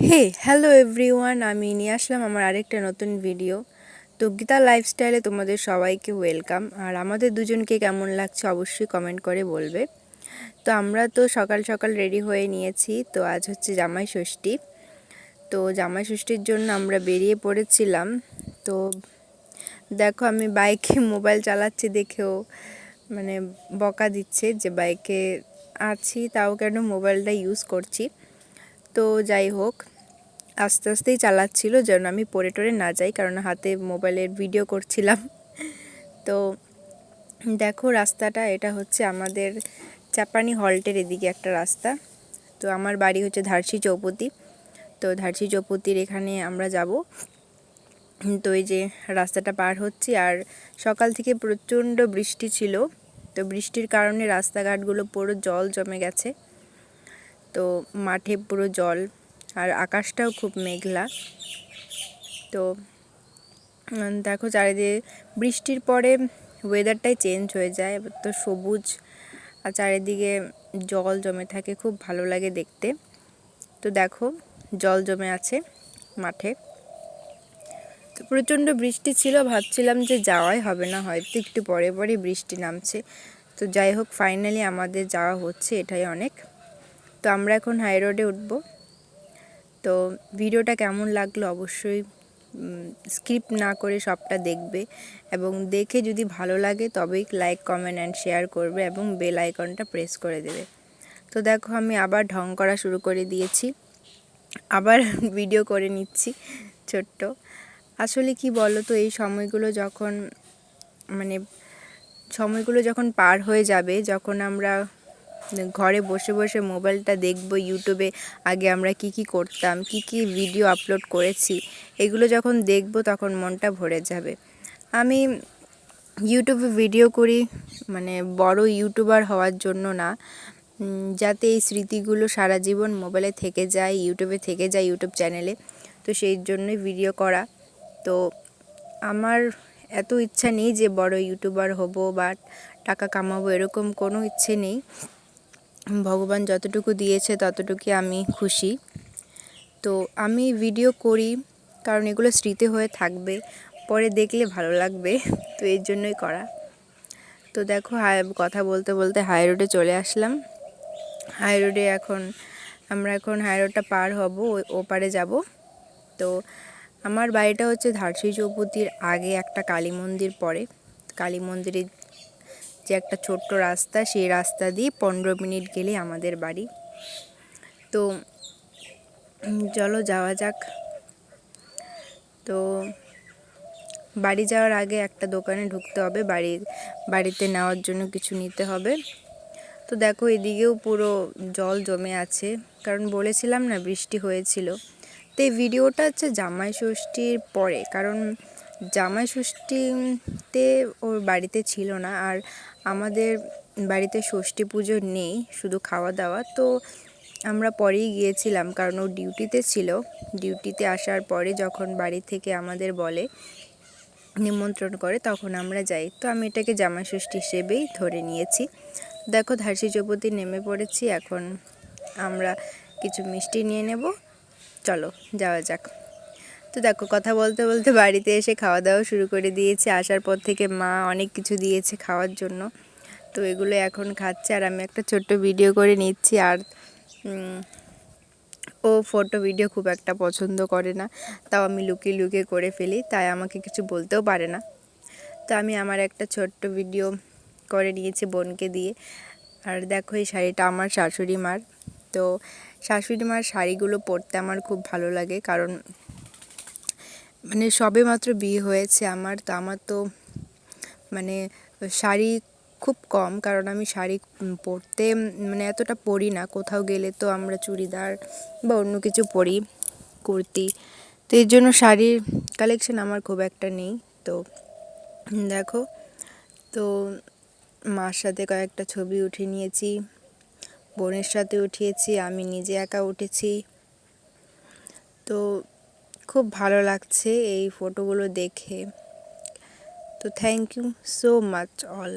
Hello everyone, আমি নিয়ে আসলাম আমার আরেকটা নতুন ভিডিও। তো গীতা লাইফস্টাইলে তোমাদের সবাইকে ওয়েলকাম। আর আমাদের দুজনকে কেমন লাগছে অবশ্যই কমেন্ট করে বলবে। তো আমরা তো সকাল সকাল রেডি হয়ে নিয়েছি। তো আজ হচ্ছে জামাই ষষ্ঠী। তো জামাই ষষ্ঠীর জন্য আমরা বেরিয়ে পড়েছিলাম। তো দেখো আমি বাইকে মোবাইল চালাচ্ছি দেখেও মানে বকা দিচ্ছে যে বাইকে আছি তাও কেন মোবাইলটা ইউজ করছি। তো যাই হোক, আস্তে আস্তেই চালাচ্ছিল যেন আমি পড়ে টরে না যাই, কারণ হাতে মোবাইলের ভিডিও করছিলাম। তো দেখো রাস্তাটা, এটা হচ্ছে আমাদের চাপানি হল্টের এদিকে একটা রাস্তা। তো আমার বাড়ি হচ্ছে ধারসি চৌপতি। তো ধারসি চৌপতির এখানে আমরা যাব। তো এই যে রাস্তাটা পার হচ্ছি, আর সকাল থেকে প্রচণ্ড বৃষ্টি ছিল। তো বৃষ্টির কারণে রাস্তাঘাটগুলো পুরো জল জমে গেছে। তো মাঠে পুরো জল, আর আকাশটাও খুব মেঘলা। তো দেখো চারিদিকে বৃষ্টির পরে ওয়েদারটাই চেঞ্জ হয়ে যায়, তো সবুজ আর চারিদিকে জল জমে থাকে, খুব ভালো লাগে দেখতে। তো দেখো জল জমে আছে মাঠে। তো প্রচণ্ড বৃষ্টি ছিল, ভাবছিলাম যে যাওয়াই হবে না, হয়তো একটু পরে পরে বৃষ্টি নামছে। তো যাই হোক ফাইনালি আমাদের যাওয়া হচ্ছে, এটাই অনেক। তো আমরা এখন হাই রোডে উঠবো। তো ভিডিওটা কেমন লাগলো অবশ্যই স্কিপ না করে সবটা দেখবে, এবং দেখে যদি ভালো লাগে তবেই লাইক কমেন্ট অ্যান্ড শেয়ার করবে এবং বেল আইকনটা প্রেস করে দেবে। তো দেখো আমি আবার ঢং করা শুরু করে দিয়েছি, আবার ভিডিও করে নিচ্ছি ছোট্ট। আসলে কি বলো তো, এই সময়গুলো যখন পার হয়ে যাবে, যখন আমরা ঘরে বসে বসে মোবাইলটা দেখব, ইউটিউবে আগে আমরা কি করতাম, কি ভিডিও আপলোড করেছি, এগুলো যখন দেখব তখন মনটা ভরে যাবে। আমি ইউটিউবে ভিডিও করি বড় ইউটিউবার হওয়ার জন্য না, যাতে এই স্মৃতিগুলো সারা জীবন মোবাইলে থেকে যায়, ইউটিউবে থেকে যায়, ইউটিউব চ্যানেলে। তো সেই জন্যই ভিডিও করা। তো আমার এত ইচ্ছা নেই যে বড় ইউটিউবার হব বা টাকা কামাবো, এরকম কোনো ইচ্ছে নেই। ভগবান যতটুকু দিয়েছে ততটুকুই আমি খুশি। তো আমি ভিডিও করি কারণ এগুলো স্মৃতি হয়ে থাকবে, পরে দেখলে ভালো লাগবে, তো এর জন্যই করা। তো দেখো কথা বলতে বলতে হাই রোডে চলে আসলাম। হাই রোডে আমরা এখন হাই রোডটা পার হব, ওপারে যাব। তো আমার বাড়িটা হচ্ছে ধারসি চৌপতির আগে একটা কালী মন্দির পড়ে। কালী মন্দিরের যে একটা ছোট্ট রাস্তা, সেই রাস্তা দিয়ে 15 মিনিট গেলে আমাদের বাড়ি। তো চলো যাওয়া যাক। তো বাড়ি যাওয়ার আগে একটা দোকানে ঢুকতে হবে, বাড়িতে নেওয়ার জন্য কিছু নিতে হবে। তো দেখো এদিকেও পুরো জল জমে আছে, কারণ বলেছিলাম না বৃষ্টি হয়েছিল। তো এই ভিডিওটা হচ্ছে জামাই ষষ্ঠীর পরে, কারণ জামাই ষষ্ঠীতে ওর বাড়িতে ছিল না, আর আমাদের বাড়িতে ষষ্ঠী পুজো নেই, শুধু খাওয়া দাওয়া। তো আমরা পরেই গিয়েছিলাম, কারণ ও ডিউটিতে ছিল। ডিউটিতে আসার পরে যখন বাড়ি থেকে আমাদের বলে, নিমন্ত্রণ করে, তখন আমরা যাই। তো আমি এটাকে জামাই ষষ্ঠী হিসেবেই ধরে নিয়েছি। দেখো ধারসি চৌপতি নেমে পড়েছি, এখন আমরা কিছু মিষ্টি নিয়ে নেব, চলো যাওয়া যাক। তো দেখো কথা বলতে বলতে বাড়িতে এসে খাওয়া দাওয়া শুরু করে দিয়েছি। আসার পর থেকে মা অনেক কিছু দিয়েছে খাওয়ার জন্য, তো এগুলো এখন খাচ্ছে, আর আমি একটা ছোট্ট ভিডিও করে নিচ্ছি। আর ও ফটো ভিডিও খুব একটা পছন্দ করে না, তাও আমি লুকিয়ে লুকিয়ে করে ফেলি, তাই আমাকে কিছু বলতেও পারে না। তো আমি আমার একটা ছোট্ট ভিডিও করে নিয়েছি বোনকে দিয়ে। আর দেখো এই শাড়িটা আমার শাশুড়ি মার। তো শাশুড়ি মার শাড়িগুলো পরতে আমার খুব ভালো লাগে, কারণ সবে মাত্র বিয়ে হয়েছে আমার। তো আমার তো শাড়ি খুব কম, কারণ আমি শাড়ি পরতে এতটা পরি না। কোথাও গেলে তো আমরা চুড়িদার বা অন্য কিছু পরি, কুর্তি। তো এর জন্য শাড়ির কালেকশন আমার খুব একটা নেই। তো দেখো, তো মার সাথে কয়েকটা ছবি উঠিয়ে নিয়েছি, বোনের সাথে উঠিয়েছি, আমি নিজে একা উঠেছি। তো খুব ভালো লাগছে এই ফটোগুলো দেখে। তো thank you so much all.